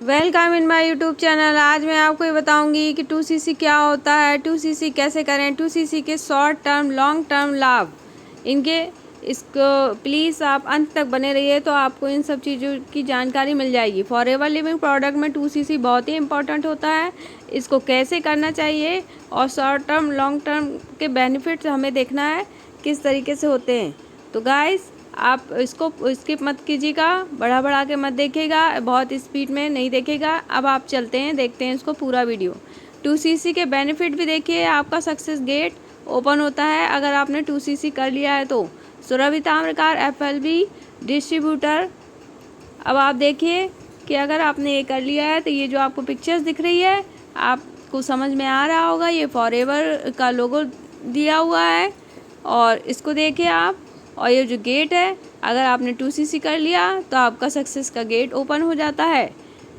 Welcome in my YouTube channel. आज मैं आपको ये बताऊंगी कि 2cc क्या होता है, 2cc कैसे करें, 2cc के शॉर्ट टर्म लॉन्ग टर्म लाभ इनके। इसको प्लीज़ आप अंत तक बने रहिए तो आपको इन सब चीज़ों की जानकारी मिल जाएगी। फॉरएवर लिविंग प्रोडक्ट में 2cc बहुत ही इंपॉर्टेंट होता है। इसको कैसे करना चाहिए और शॉर्ट टर्म लॉन्ग टर्म के बेनिफिट्स हमें देखना है किस तरीके से होते हैं। तो गाइस आप इसको स्किप मत कीजिएगा, बढ़ा के मत देखिएगा, बहुत स्पीड में नहीं देखिएगा। अब आप चलते हैं, देखते हैं इसको पूरा वीडियो। 2cc के बेनिफिट भी देखिए। आपका सक्सेस गेट ओपन होता है अगर आपने 2cc कर लिया है तो। Surabhi Tamrakar FLB distributor. अब आप देखिए कि अगर आपने ये कर लिया है तो ये जो आपको पिक्चर्स दिख रही है आपको समझ में आ रहा होगा। ये फॉरएवर का लोगो दिया हुआ है और इसको देखिए आप। और ये जो गेट है, अगर आपने 2cc कर लिया तो आपका सक्सेस का गेट ओपन हो जाता है।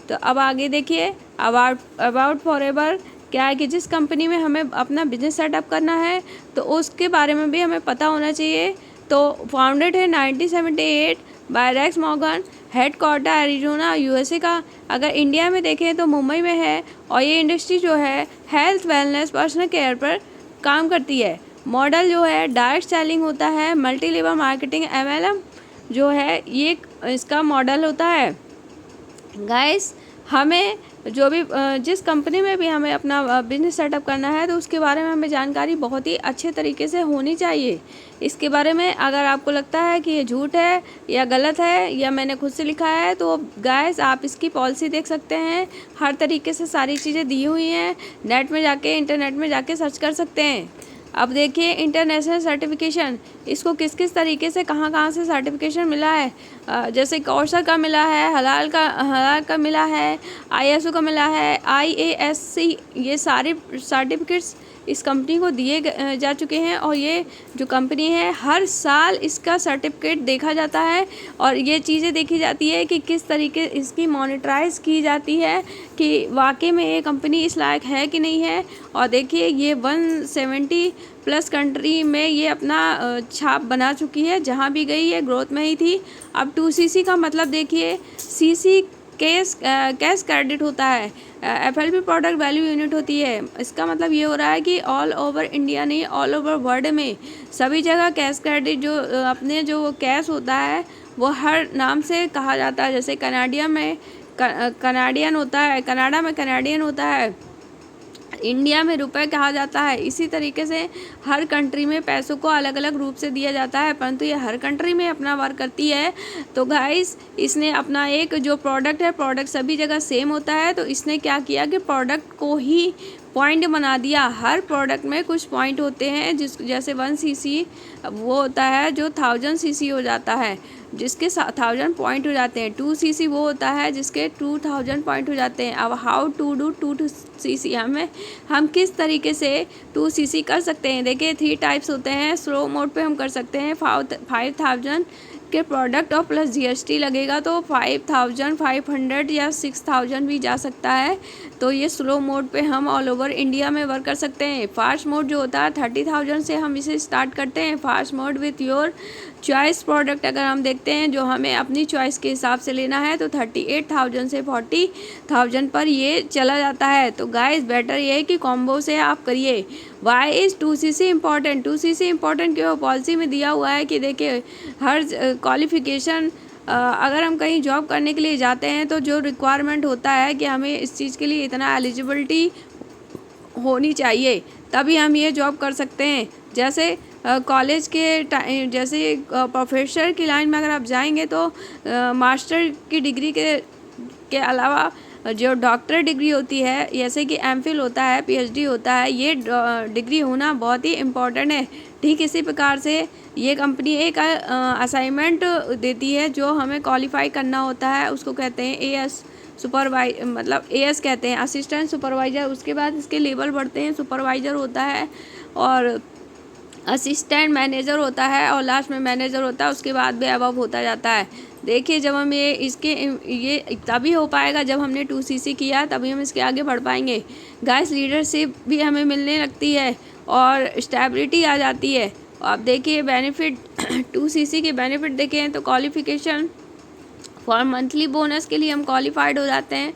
तो अब आगे देखिए अबाउट फॉरएवर क्या है कि जिस कंपनी में हमें अपना बिजनेस सेटअप करना है तो उसके बारे में भी हमें पता होना चाहिए। तो फाउंडेड है 1978 by Rex Morgan, head quarter Arizona USA का। अगर इंडिया में देखें तो मुंबई में है और ये इंडस्ट्री जो है हेल्थ वेलनेस पर्सनल केयर पर काम करती है। मॉडल जो है डायरेक्ट सेलिंग होता है, मल्टी लेवल मार्केटिंग MLM जो है ये इसका मॉडल होता है। गाइस हमें जो भी जिस कंपनी में भी हमें अपना बिजनेस सेटअप करना है तो उसके बारे में हमें जानकारी बहुत ही अच्छे तरीके से होनी चाहिए। इसके बारे में अगर आपको लगता है कि ये झूठ है या गलत है या मैंने खुद से लिखा है तो गाइस आप इसकी पॉलिसी देख सकते हैं। हर तरीके से सारी चीज़ें दी हुई हैं, नेट में जाके इंटरनेट में जाके सर्च कर सकते हैं। अब देखिए इंटरनेशनल सर्टिफिकेशन, इसको किस किस तरीके से कहाँ से सर्टिफिकेशन मिला है। जैसे कौशल का मिला है, हलाल का मिला है, ISO का मिला है, IASC, ये सारे सर्टिफिकेट्स इस कंपनी को दिए जा चुके हैं। और ये जो कंपनी है हर साल इसका सर्टिफिकेट देखा जाता है और ये चीज़ें देखी जाती है कि किस तरीके इसकी मॉनिटराइज की जाती है कि वाकई में ये कंपनी इस लायक है कि नहीं है। और देखिए ये 170+ कंट्री में ये अपना छाप बना चुकी है, जहाँ भी गई है ग्रोथ में ही थी। अब 2cc का मतलब देखिए, CC कैश क्रेडिट होता है, FLB प्रोडक्ट वैल्यू यूनिट होती है। इसका मतलब ये हो रहा है कि ऑल ओवर इंडिया नहीं, ऑल ओवर वर्ल्ड में सभी जगह कैश क्रेडिट जो अपने जो कैश होता है वो हर नाम से कहा जाता है। जैसे कनाडिया में कनाडियन होता है, कनाडा में कनाडियन होता है, इंडिया में रुपए कहा जाता है। इसी तरीके से हर कंट्री में पैसों को अलग अलग रूप से दिया जाता है, परंतु ये हर कंट्री में अपना वर्क करती है। तो गाइस इसने अपना एक जो प्रोडक्ट है, प्रोडक्ट सभी जगह सेम होता है, तो इसने क्या किया कि प्रोडक्ट को ही पॉइंट बना दिया। हर प्रोडक्ट में कुछ पॉइंट होते हैं जैसे 1cc वो होता है जो 1000cc हो जाता है, जिसके 1000 पॉइंट हो जाते हैं। 2cc वो होता है जिसके 2000 पॉइंट हो जाते हैं। अब हाउ टू डू 2cc हम किस तरीके से 2cc कर सकते हैं। देखिए 3 टाइप्स होते हैं। स्लो मोड पे हम कर सकते हैं 5000 के प्रोडक्ट और प्लस GST लगेगा तो 5500 या 6000 भी जा सकता है। तो ये स्लो मोड पे हम ऑल ओवर इंडिया में वर्क कर सकते हैं। फास्ट मोड जो होता है 30,000 से हम इसे स्टार्ट करते हैं। Fast mode with your choice product अगर हम देखते हैं जो हमें अपनी चॉइस के हिसाब से लेना है तो 38,000 से 40,000 पर ये चला जाता है। तो गाइस बेटर ये है कि कॉम्बो से आप करिए। Why is 2cc important? 2cc important क्यों? पॉलिसी में दिया हुआ है कि देखिए हर क्वालिफ़िकेशन अगर हम कहीं जॉब करने के लिए जाते हैं तो जो रिक्वायरमेंट होता है कि हमें इस चीज़ के लिए इतना एलिजिबिलिटी होनी चाहिए तभी हम ये जॉब कर सकते हैं। जैसे कॉलेज के जैसे प्रोफेसर की लाइन में अगर आप जाएंगे तो मास्टर की डिग्री के अलावा जो डॉक्टर डिग्री होती है, जैसे कि MPhil होता है, PhD होता है, ये डिग्री होना बहुत ही इम्पोर्टेंट है। ठीक इसी प्रकार से ये कंपनी एक असाइनमेंट देती है जो हमें क्वालिफाई करना होता है, उसको कहते हैं AS मतलब AS कहते हैं, असिस्टेंट सुपरवाइज़र। उसके बाद इसके लेवल बढ़ते हैं, सुपरवाइज़र होता है और असिस्टेंट मैनेजर होता है और लास्ट में मैनेजर होता है। उसके बाद भी अबव होता जाता है। देखिए जब हम ये तभी हो पाएगा जब हमने 2cc किया, तभी हम इसके आगे बढ़ पाएंगे। गाइस लीडरशिप भी हमें मिलने लगती है और स्टेबिलिटी आ जाती है। आप देखिए बेनिफिट 2cc के बेनिफिट देखें तो क्वालिफिकेशन फॉर मंथली बोनस के लिए हम क्वालिफाइड हो जाते हैं।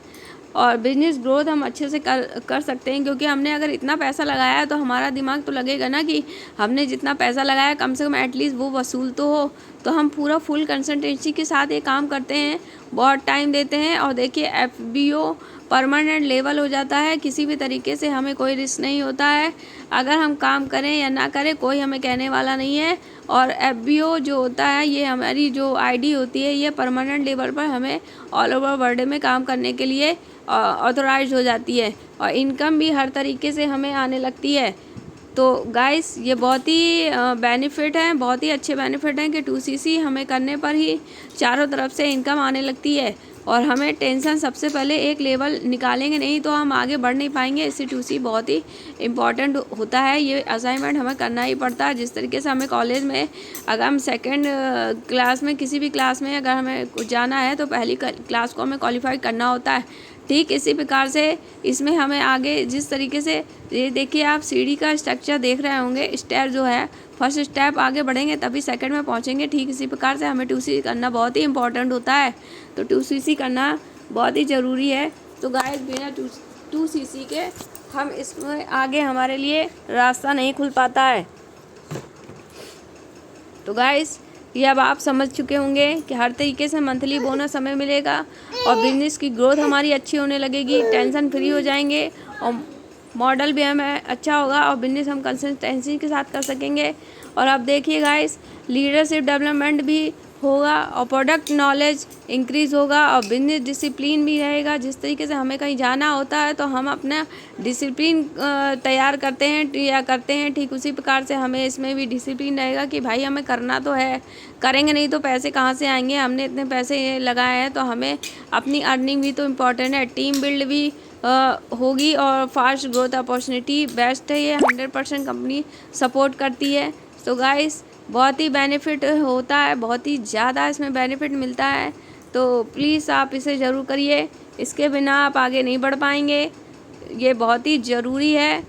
और बिजनेस ग्रोथ हम अच्छे से कर सकते हैं, क्योंकि हमने अगर इतना पैसा लगाया है तो हमारा दिमाग तो लगेगा ना कि हमने जितना पैसा लगाया कम से कम एटलीस्ट वो वसूल तो हो। तो हम पूरा फुल कंसंट्रेंसी के साथ ये काम करते हैं, बहुत टाइम देते हैं। और देखिए FBO परमानेंट लेवल हो जाता है, किसी भी तरीके से हमें कोई रिस्क नहीं होता है। अगर हम काम करें या ना करें कोई हमें कहने वाला नहीं है। और FBO जो होता है ये हमारी जो ID होती है ये परमानेंट लेवल पर हमें ऑल ओवर वर्ल्ड में काम करने के लिए ऑथोराइज हो जाती है, और इनकम भी हर तरीके से हमें आने लगती है। तो गाइस ये बहुत ही बेनिफिट हैं, बहुत ही अच्छे बेनिफिट हैं कि 2CC हमें करने पर ही चारों तरफ से इनकम आने लगती है। और हमें टेंशन सबसे पहले एक लेवल निकालेंगे नहीं तो हम आगे बढ़ नहीं पाएंगे। इससे 2C बहुत ही इम्पॉर्टेंट होता है, ये असाइनमेंट हमें करना ही पड़ता है। जिस तरीके से हमें कॉलेज में अगर हम सेकेंड क्लास में किसी भी क्लास में अगर हमें जाना है तो पहली क्लास को हमें क्वालिफाई करना होता है, ठीक इसी प्रकार से इसमें हमें आगे जिस तरीके से ये देखिए आप सीढ़ी का स्ट्रक्चर देख रहे होंगे, स्टेप जो है फर्स्ट स्टेप आगे बढ़ेंगे तभी सेकंड में पहुंचेंगे। ठीक इसी प्रकार से हमें 2CC करना बहुत ही इम्पोर्टेंट होता है, तो 2CC करना बहुत ही ज़रूरी है। तो गाइस बिना 2CC के हम इसमें आगे हमारे लिए रास्ता नहीं खुल पाता है। तो गाइस ये अब आप समझ चुके होंगे कि हर तरीके से मंथली बोनस हमें मिलेगा और बिजनेस की ग्रोथ हमारी अच्छी होने लगेगी, टेंशन फ्री हो जाएंगे और मॉडल भी हमें अच्छा होगा और बिजनेस हम कंसिस्टेंसी के साथ कर सकेंगे। और अब देखिए गाइस लीडरशिप डेवलपमेंट भी होगा और प्रोडक्ट नॉलेज इंक्रीज़ होगा और बिजनेस डिसिप्लिन भी रहेगा। जिस तरीके से हमें कहीं जाना होता है तो हम अपना डिसिप्लिन तैयार करते हैं ठीक उसी प्रकार से हमें इसमें भी डिसिप्लिन रहेगा कि भाई हमें करना तो है, करेंगे नहीं तो पैसे कहाँ से आएंगे। हमने इतने पैसे लगाए हैं तो हमें अपनी अर्निंग भी तो इम्पॉर्टेंट है, टीम बिल्ड भी होगी और फास्ट ग्रोथ अपॉर्चुनिटी बेस्ट है। ये 100% कंपनी सपोर्ट करती है। तो गाइस बहुत ही बेनिफिट होता है, बहुत ही ज़्यादा इसमें बेनिफिट मिलता है, तो प्लीज़ आप इसे ज़रूर करिए, इसके बिना आप आगे नहीं बढ़ पाएंगे। ये बहुत ही ज़रूरी है,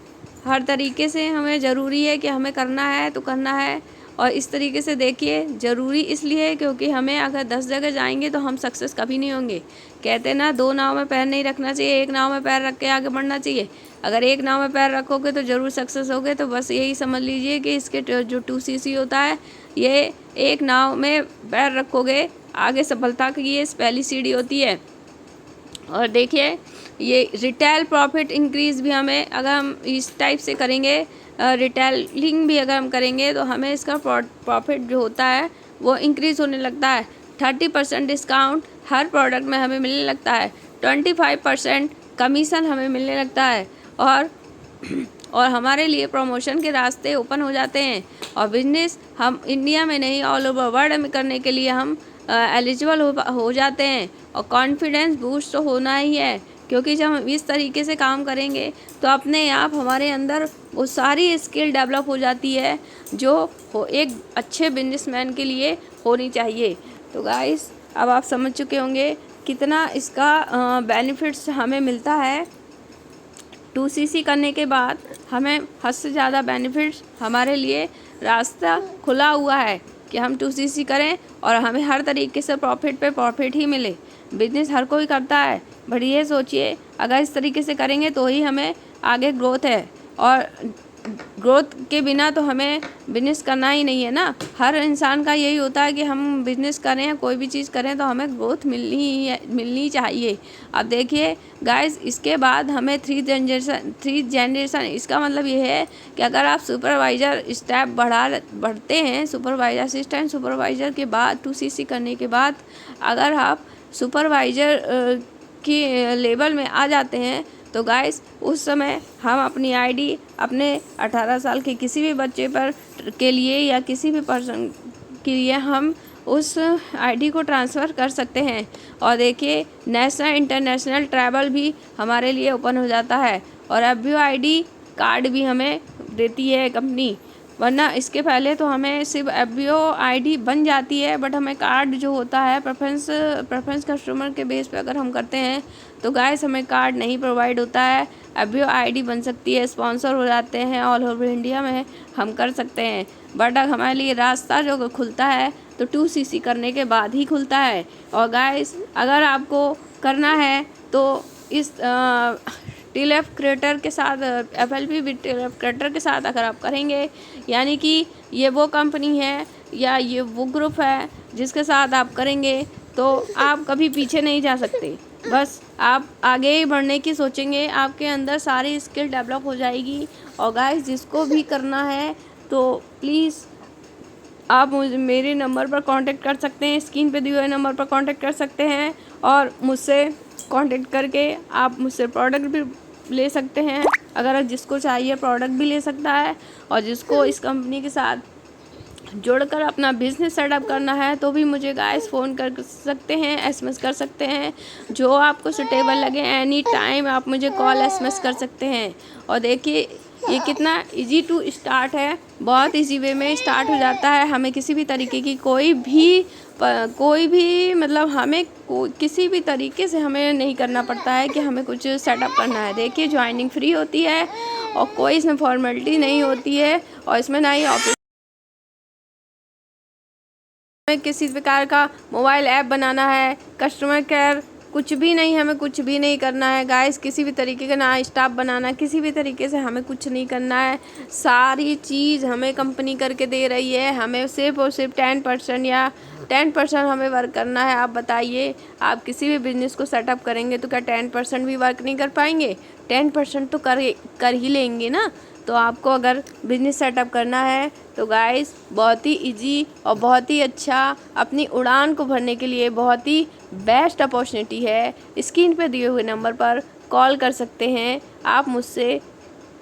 हर तरीके से हमें ज़रूरी है कि हमें करना है तो करना है। और इस तरीके से देखिए ज़रूरी इसलिए है क्योंकि हमें अगर 10 जगह जाएंगे तो हम सक्सेस कभी नहीं होंगे। कहते ना 2 नाव में पैर नहीं रखना चाहिए, एक नाव में पैर रख के आगे बढ़ना चाहिए। अगर एक नाव में पैर रखोगे तो ज़रूर सक्सेस होगे। तो बस यही समझ लीजिए कि इसके जो 2CC होता है ये एक नाव में पैर रखोगे आगे सफलता की ये पहली सीढ़ी होती है। और देखिए ये रिटेल प्रॉफिट इंक्रीज़ भी हमें अगर हम इस टाइप से करेंगे, रिटेलिंग भी अगर हम करेंगे तो हमें इसका प्रॉफिट जो होता है वो इंक्रीज़ होने लगता है। 30% डिस्काउंट हर प्रोडक्ट में हमें मिलने लगता है, 25% कमीशन हमें मिलने लगता है और हमारे लिए प्रमोशन के रास्ते ओपन हो जाते हैं। और बिजनेस हम इंडिया में नहीं ऑल ओवर वर्ल्ड में करने के लिए हम एलिजिबल हो जाते हैं। और कॉन्फिडेंस बूस्ट तो होना ही है, क्योंकि जब हम इस तरीके से काम करेंगे तो अपने आप हमारे अंदर वो सारी स्किल डेवलप हो जाती है जो एक अच्छे बिजनेसमैन के लिए होनी चाहिए। तो गाइस अब आप समझ चुके होंगे कितना इसका बेनिफिट्स हमें मिलता है। 2CC करने के बाद हमें हद से ज़्यादा बेनिफिट्स हमारे लिए रास्ता खुला हुआ है कि हम 2CC करें और हमें हर तरीके से प्रॉफिट पे प्रॉफिट ही मिले। बिजनेस हर कोई करता है, बट ये सोचिए अगर इस तरीके से करेंगे तो ही हमें आगे ग्रोथ है, और ग्रोथ के बिना तो हमें बिजनेस करना ही नहीं है ना। हर इंसान का यही होता है कि हम बिजनेस करें या कोई भी चीज़ करें तो हमें ग्रोथ मिलनी चाहिए। अब देखिए गाइस इसके बाद हमें 3 जनरेशन इसका मतलब ये है कि अगर आप सुपरवाइज़र स्टेप बढ़ते हैं, सुपरवाइज़र असिस्टेंट सुपरवाइज़र के बाद 2CC करने के बाद अगर आप सुपरवाइज़र की लेवल में आ जाते हैं तो गाइस उस समय हम अपनी ID अपने 18 साल के किसी भी बच्चे पर के लिए या किसी भी पर्सन के लिए हम उस ID को ट्रांसफ़र कर सकते हैं। और देखिए नेशनल इंटरनेशनल ट्रैवल भी हमारे लिए ओपन हो जाता है और FBO ID कार्ड भी हमें देती है कंपनी, वरना इसके पहले तो हमें सिर्फ FBO ID बन जाती है, बट हमें कार्ड जो होता है प्रेफरेंस कस्टमर के बेस पे अगर हम करते हैं तो गाइस हमें कार्ड नहीं प्रोवाइड होता है। FBO ID बन सकती है, स्पॉन्सर हो जाते हैं, ऑल ओवर इंडिया में हम कर सकते हैं, बट हमारे लिए रास्ता जो खुलता है तो 2CC करने के बाद ही खुलता है। और गाइस अगर आपको करना है तो इस टीएलएफ क्रिएटर के साथ FLP विद टीएलएफ क्रिएटर के साथ अगर आप करेंगे, यानी कि ये वो कंपनी है या ये वो ग्रुप है जिसके साथ आप करेंगे तो आप कभी पीछे नहीं जा सकते। बस आप आगे ही बढ़ने की सोचेंगे, आपके अंदर सारी स्किल डेवलप हो जाएगी। और गाइस, जिसको भी करना है तो प्लीज़ आप मुझे मेरे नंबर पर कांटेक्ट कर सकते हैं, स्क्रीन पे दिए हुए नंबर पर कांटेक्ट कर सकते हैं और मुझसे कांटेक्ट करके आप मुझसे प्रोडक्ट भी ले सकते हैं। अगर जिसको चाहिए प्रोडक्ट भी ले सकता है, और जिसको इस कंपनी के साथ जोड़कर अपना बिज़नेस सेटअप करना है तो भी मुझे गाइस फ़ोन कर सकते हैं, SMS कर सकते हैं, जो आपको सुटेबल लगे। एनी टाइम आप मुझे कॉल SMS कर सकते हैं। और देखिए ये कितना इजी टू स्टार्ट है, बहुत इजी वे में स्टार्ट हो जाता है। हमें किसी भी तरीके की कोई भी मतलब हमें किसी भी तरीके से हमें नहीं करना पड़ता है कि हमें कुछ सेटअप करना है। देखिए ज्वाइनिंग फ्री होती है और कोई इसमें फॉर्मेलिटी नहीं होती है, और इसमें ना ही ऑफिस में किसी प्रकार का मोबाइल ऐप बनाना है, कस्टमर केयर कुछ भी नहीं, हमें कुछ भी नहीं करना है गाइस। किसी भी तरीके का ना स्टाफ बनाना, किसी भी तरीके से हमें कुछ नहीं करना है। सारी चीज़ हमें कंपनी करके दे रही है। हमें सिर्फ और सिर्फ 10% या 10% हमें वर्क करना है। आप बताइए, आप किसी भी बिजनेस को सेटअप करेंगे तो क्या 10% भी वर्क नहीं कर पाएंगे? 10% तो कर ही लेंगे ना। तो आपको अगर बिज़नेस सेटअप करना है तो गाइस बहुत ही इजी और बहुत ही अच्छा, अपनी उड़ान को भरने के लिए बहुत ही बेस्ट अपॉर्चुनिटी है। स्क्रीन पे दिए हुए नंबर पर कॉल कर सकते हैं आप मुझसे।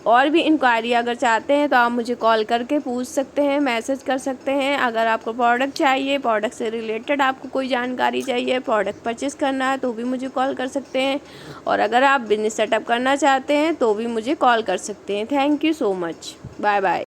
और भी इंक्वायरी अगर चाहते हैं तो आप मुझे कॉल करके पूछ सकते हैं, मैसेज कर सकते हैं। अगर आपको प्रोडक्ट चाहिए, प्रोडक्ट से रिलेटेड आपको कोई जानकारी चाहिए, प्रोडक्ट परचेस करना है तो भी मुझे कॉल कर सकते हैं। और अगर आप बिजनेस सेटअप करना चाहते हैं तो भी मुझे कॉल कर सकते हैं। Thank you so much, bye bye.